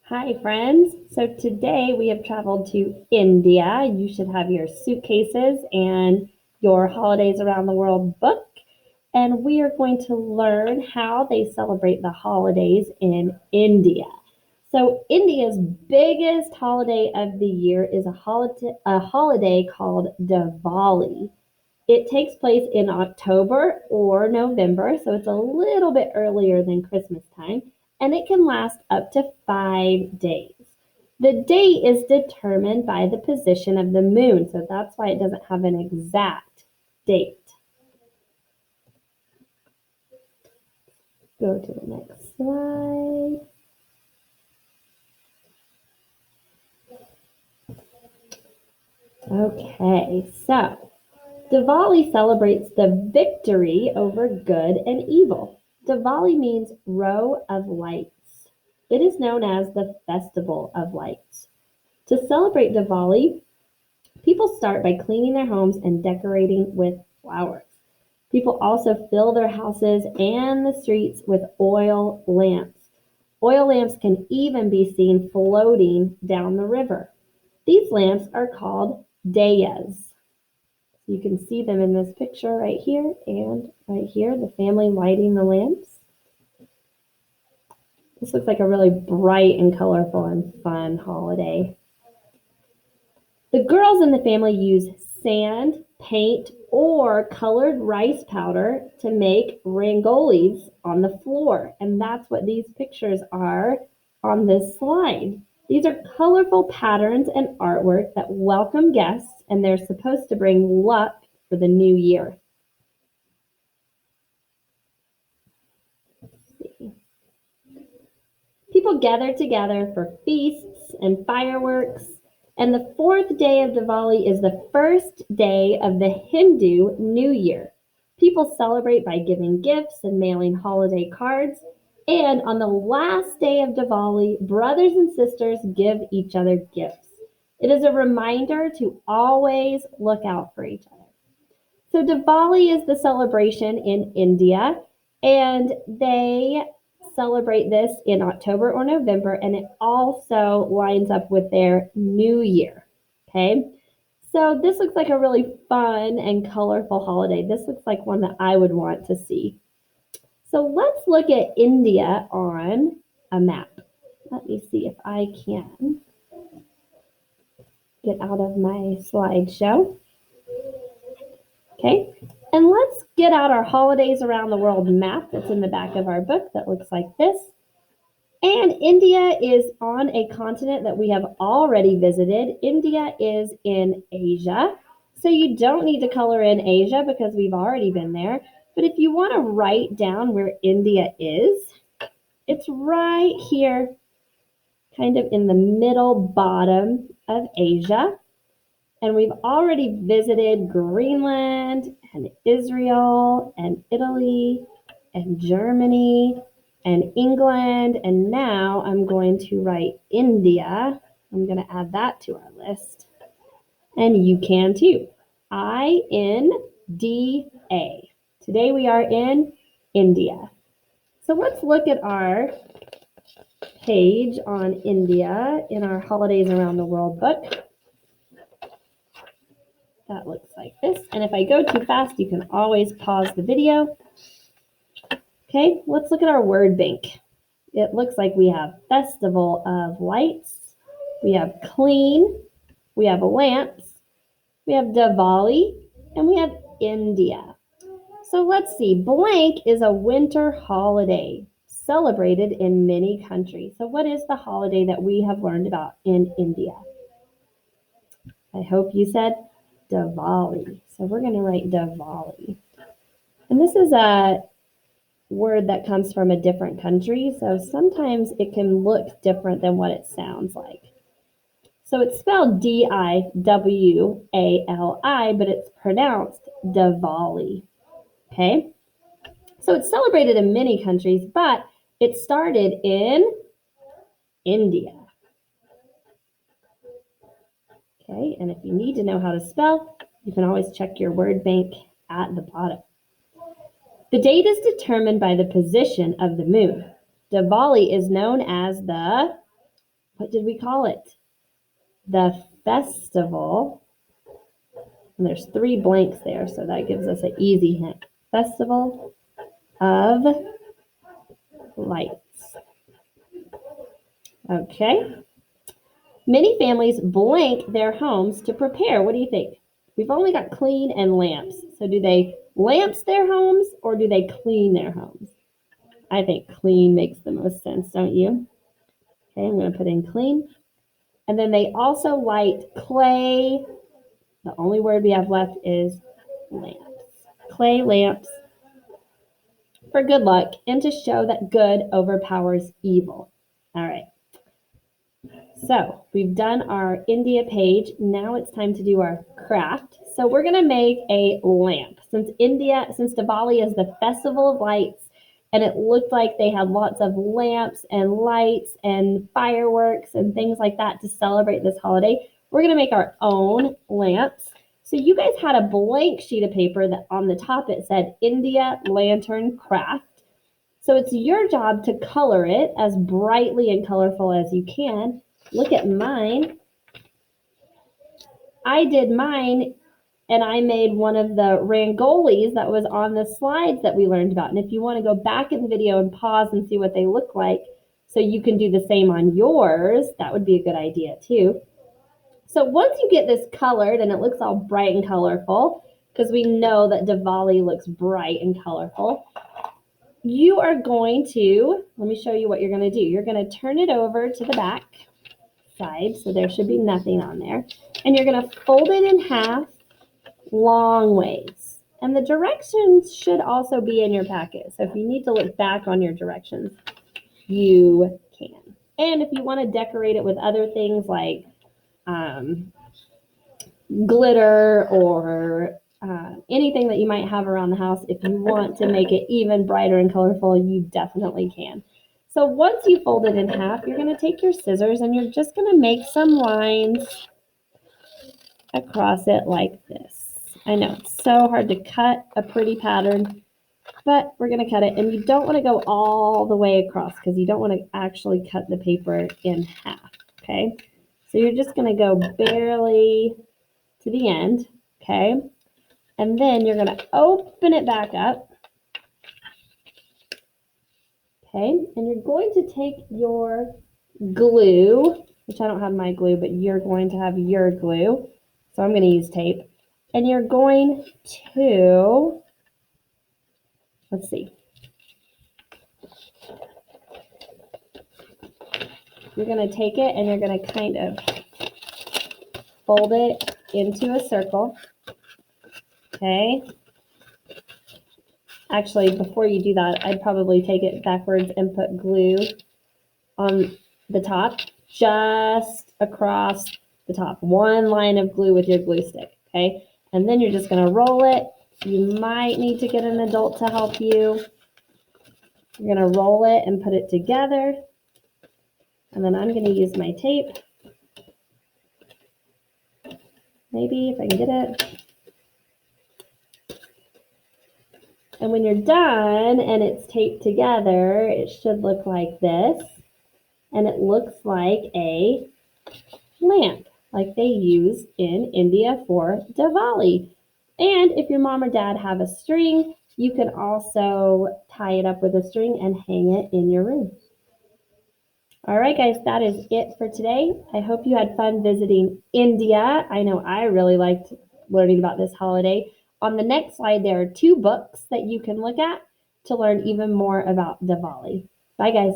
Hi, friends. So today we have traveled to India. You should have your suitcases and your Holidays Around the World book. And we are going to learn how they celebrate the holidays in India. So, India's biggest holiday of the year is a holiday called Diwali. It takes place in October or November, so it's a little bit earlier than Christmas time, and it can last up to 5 days. The date is determined by the position of the moon, so that's why it doesn't have an exact date. Go to the next slide. Okay, so Diwali celebrates the victory over good and evil. Diwali means row of lights. It is known as the Festival of Lights. To celebrate Diwali, people start by cleaning their homes and decorating with flowers. People also fill their houses and the streets with oil lamps. Oil lamps can even be seen floating down the river. These lamps are called dayas. You can see them in this picture right here and right here, the family lighting the lamps. This looks like a really bright and colorful and fun holiday. The girls in the family use sand, paint, or colored rice powder to make rangolis on the floor. And that's what these pictures are on this slide. These are colorful patterns and artwork that welcome guests, and they're supposed to bring luck for the new year. People gather together for feasts and fireworks. And the fourth day of Diwali is the first day of the Hindu New Year. People celebrate by giving gifts and mailing holiday cards. And on the last day of Diwali, brothers and sisters give each other gifts. It is a reminder to always look out for each other. So Diwali is the celebration in India, and they celebrate this in October or November, and it also lines up with their new year. Okay, so this looks like a really fun and colorful holiday. This looks like one that I would want to see. So let's look at India on a map. Let me see if I can get out of my slideshow. Okay, and let's get out our Holidays Around the World map that's in the back of our book that looks like this. And India is on a continent that we have already visited. India is in Asia. So you don't need to color in Asia because we've already been there. But if you want to write down where India is, it's right here, kind of in the middle bottom of Asia. And we've already visited Greenland and Israel and Italy and Germany and England. And now I'm going to write India. I'm going to add that to our list. And you can too. India. Today we are in India. So let's look at our page on India in our Holidays Around the World book. That looks like this. And if I go too fast, you can always pause the video. Okay, let's look at our word bank. It looks like we have Festival of Lights, we have clean, we have lamps, we have Diwali, and we have India. So let's see, blank is a winter holiday celebrated in many countries. So what is the holiday that we have learned about in India? I hope you said Diwali. So we're going to write Diwali. And this is a word that comes from a different country, so sometimes it can look different than what it sounds like. So it's spelled Diwali, but it's pronounced Diwali. Okay? So it's celebrated in many countries, but it started in India. Okay, and if you need to know how to spell, you can always check your word bank at the bottom. The date is determined by the position of the moon. Diwali is known as the what did we call it? The festival. And there's 3 blanks there, so that gives us an easy hint. Festival of Lights. Okay. Many families blank their homes to prepare. What do you think? We've only got clean and lamps. So do they lamps their homes or do they clean their homes? I think clean makes the most sense, don't you? Okay, I'm going to put in clean. And then they also light clay. The only word we have left is lamps. Clay lamps for good luck and to show that good overpowers evil. All right. So we've done our India page. Now it's time to do our craft. So we're going to make a lamp. Since Diwali is the festival of lights, and it looked like they had lots of lamps and lights and fireworks and things like that to celebrate this holiday, we're going to make our own lamps. So you guys had a blank sheet of paper that on the top it said India Lantern Craft. So it's your job to color it as brightly and colorful as you can. Look at mine. I did mine and I made one of the rangolis that was on the slides that we learned about. And if you want to go back in the video and pause and see what they look like so you can do the same on yours, that would be a good idea too. So once you get this colored and it looks all bright and colorful, because we know that Diwali looks bright and colorful, you are going to, let me show you what you're going to do. You're going to turn it over to the back side, so there should be nothing on there. And you're going to fold it in half long ways. And the directions should also be in your packet. So if you need to look back on your directions, you can. And if you want to decorate it with other things like glitter or anything that you might have around the house, if you want to make it even brighter and colorful, you definitely can. So once you fold it in half, you're going to take your scissors and you're just going to make some lines across it like this. I know it's so hard to cut a pretty pattern, but we're going to cut it. And you don't want to go all the way across because you don't want to actually cut the paper in half, okay? So you're just going to go barely to the end, okay? And then you're going to open it back up, okay? And you're going to take your glue, which I don't have my glue, but you're going to have your glue. So I'm going to use tape. And you're going to, let's see. You're going to take it and you're going to kind of fold it into a circle. Okay. Actually, before you do that, I'd probably take it backwards and put glue on the top, just across the top. One line of glue with your glue stick, okay? And then you're just going to roll it. You might need to get an adult to help you. You're going to roll it and put it together. And then I'm going to use my tape. Maybe if I can get it. And when you're done and it's taped together, it should look like this. And it looks like a lamp, like they use in India for Diwali. And if your mom or dad have a string, you can also tie it up with a string and hang it in your room. All right, guys, that is it for today. I hope you had fun visiting India. I know I really liked learning about this holiday. On the next slide, there are 2 books that you can look at to learn even more about Diwali. Bye, guys.